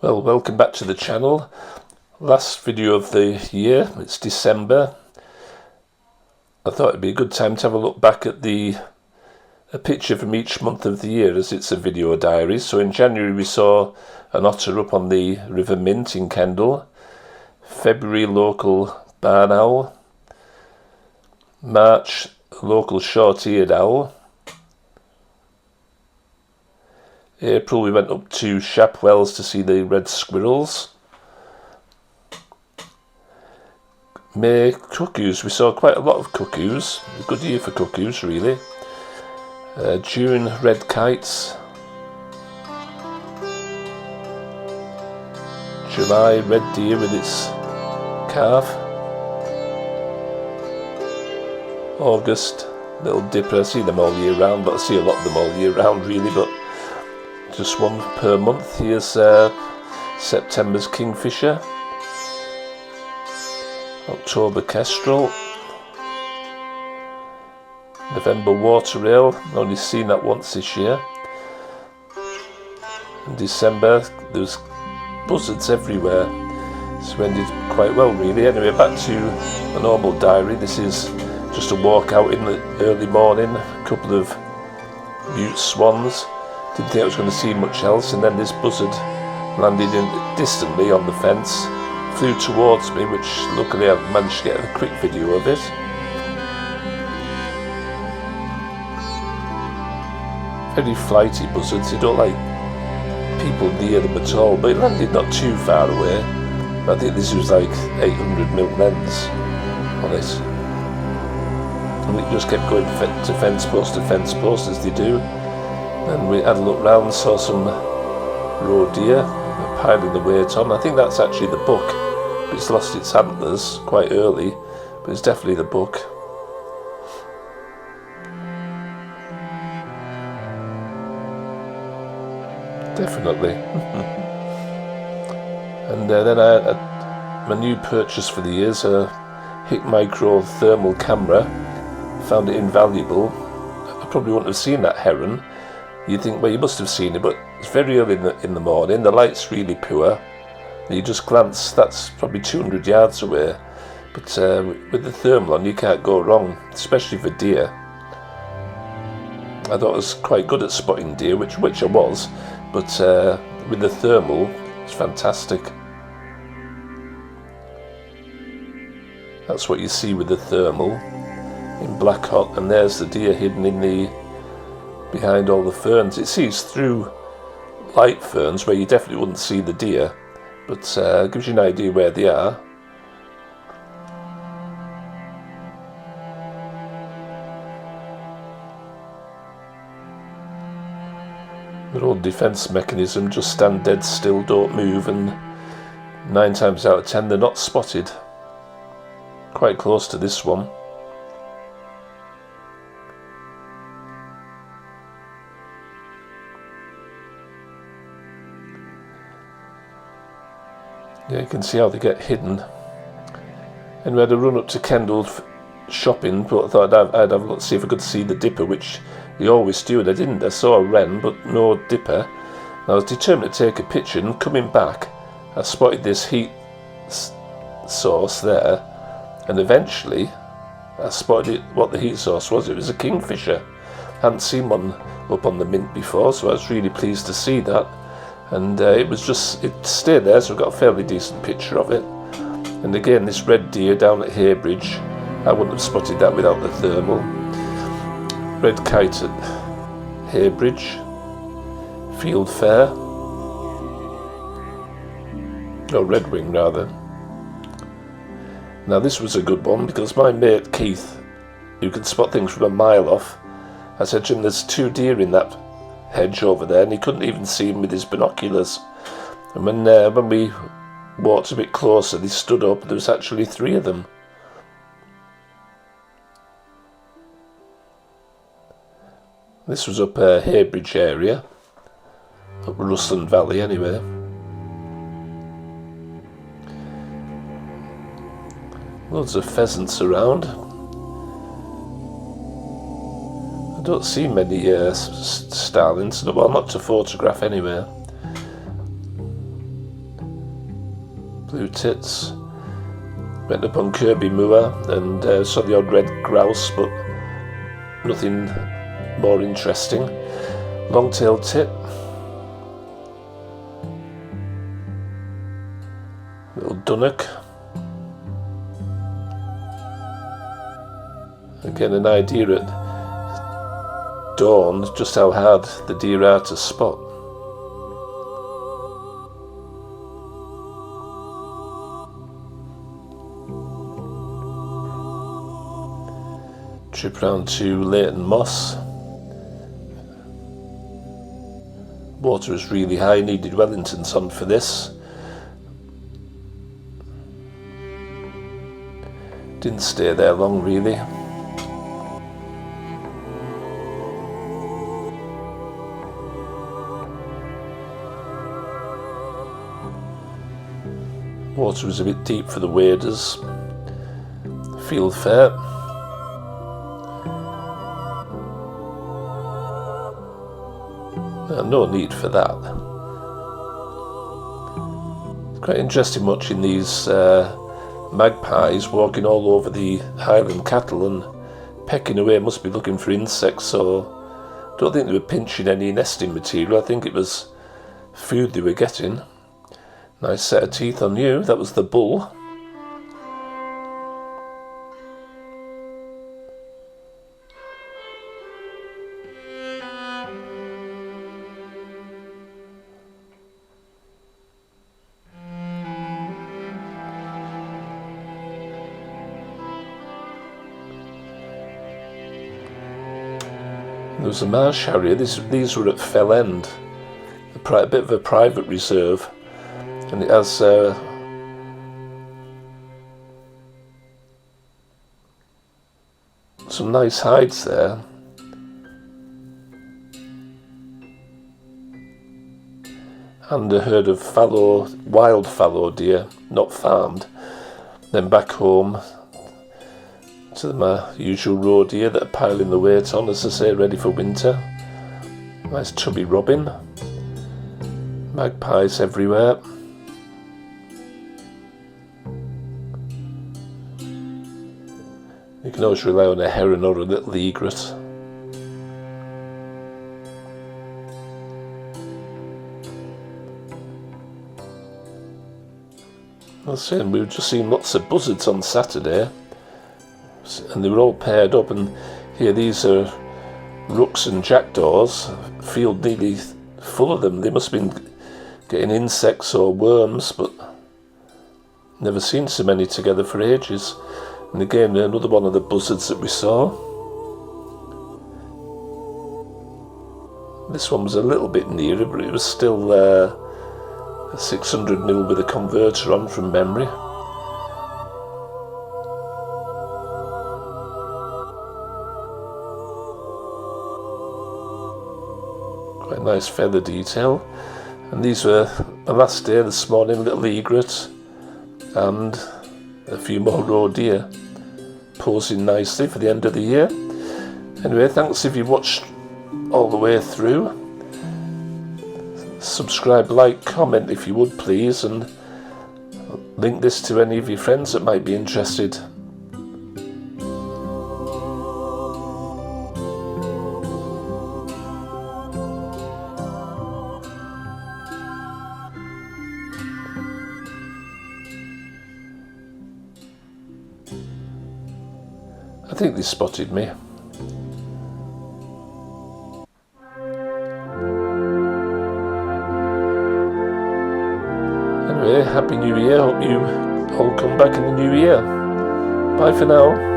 Well, welcome back to the channel. Last video of the year, it's December. I thought it'd be a good time to have a look back at a picture from each month of the year, as it's a video diary. So in January we saw an otter up on the River Mint in Kendal. February, local barn owl. March, local short-eared owl. April we went up to Shap Wells to see the red squirrels. May, cuckoos, we saw quite a lot of cuckoos, a good year for cuckoos really. June, red kites. July, red deer with its calf. August, little dipper, I see them all year round, but I see a lot of them all year round really, but just one per month. Here's September's kingfisher. October kestrel. November water rail, only seen that once this year. In December there's buzzards everywhere, so ended quite well really. Anyway, back to a normal diary. This is just a walk out in the early morning, a couple of mute swans. Didn't think I was going to see much else, and then this buzzard landed distantly on the fence, flew towards me, which luckily I managed to get a quick video of it. Very flighty buzzards, they don't like people near them at all, but it landed not too far away. I think this was like 800mm lens on it, and it just kept going to fence post as they do. And we had a look round, saw some roe deer piling the weight on. I think that's actually the buck. It's lost its antlers quite early, but it's definitely the buck. Definitely. And then my new purchase for the year is a HikMicro thermal camera. Found it invaluable. I probably wouldn't have seen that heron. You'd think, well, you must have seen it, but it's very early in the morning, the light's really poor, and you just glance, that's probably 200 yards away, but with the thermal on you can't go wrong, especially for deer. I thought I was quite good at spotting deer, which I was, but with the thermal, it's fantastic. That's what you see with the thermal, in black hot, and there's the deer hidden behind all the ferns. It sees through light ferns where you definitely wouldn't see the deer, but gives you an idea where they are. Their old defence mechanism, just stand dead still, don't move, and 9 times out of 10 they're not spotted. Quite close to this one. Yeah, you can see how they get hidden. And we had a run up to Kendal shopping, but I thought I'd have a look, see if I could see the dipper, which they always do, and I didn't. I saw a wren, but no dipper. And I was determined to take a picture, and coming back, I spotted this heat source there, and eventually I spotted what the heat source was. It was a kingfisher. I hadn't seen one up on the Mint before, so I was really pleased to see that. And it stayed there, so I got a fairly decent picture of it. And again, this red deer down at Heybridge, I wouldn't have spotted that without the thermal. Red kite at Heybridge, Field Fair, or Redwing rather. Now this was a good one, because my mate Keith, who can spot things from a mile off, I said to him, there's 2 deer in that hedge over there, and he couldn't even see them with his binoculars. And when we walked a bit closer, they stood up. There was actually 3 of them. This was up Heybridge area, up Rusland Valley anyway. Loads of pheasants around. I don't see many starlings, well, not to photograph anyway. blue tits. Went up on Kirby Moor and saw the odd red grouse, but nothing more interesting. Long-tailed tit. Little dunnock. Again, an idea at dawn just how hard the deer are to spot. Trip round to Leighton Moss. Water is really high, needed Wellingtons on for this. Didn't stay there long really. Water was a bit deep for the waders. Field fair. No need for that. It's quite interesting watching these magpies walking all over the Highland cattle and pecking away. Must be looking for insects, so I don't think they were pinching any nesting material. I think it was food they were getting. Nice set of teeth on you. That was the bull. There was a marsh harrier. These were at Fell End, a bit of a private reserve, and it has some nice hides there. And a herd of wild fallow deer, not farmed. Then back home to my usual roe deer that are piling the weight on, as I say, ready for winter. Nice chubby robin. Magpies everywhere. You can always rely on a heron or a little egret. I was saying, we were just seeing lots of buzzards on Saturday, and they were all paired up, and here these are rooks and jackdaws, field nearly full of them. They must have been getting insects or worms, but never seen so many together for ages. And again, another one of the buzzards that we saw. This one was a little bit nearer, but it was still a 600mm with a converter on from memory. Quite nice feather detail. And these were my last day this morning, little egret and a few more roe deer posing nicely for the end of the year. Anyway, thanks if you watched all the way through. Subscribe, like, comment if you would please, and link this to any of your friends that might be interested. I think they spotted me. Anyway, Happy New Year. Hope you all come back in the new year. Bye for now.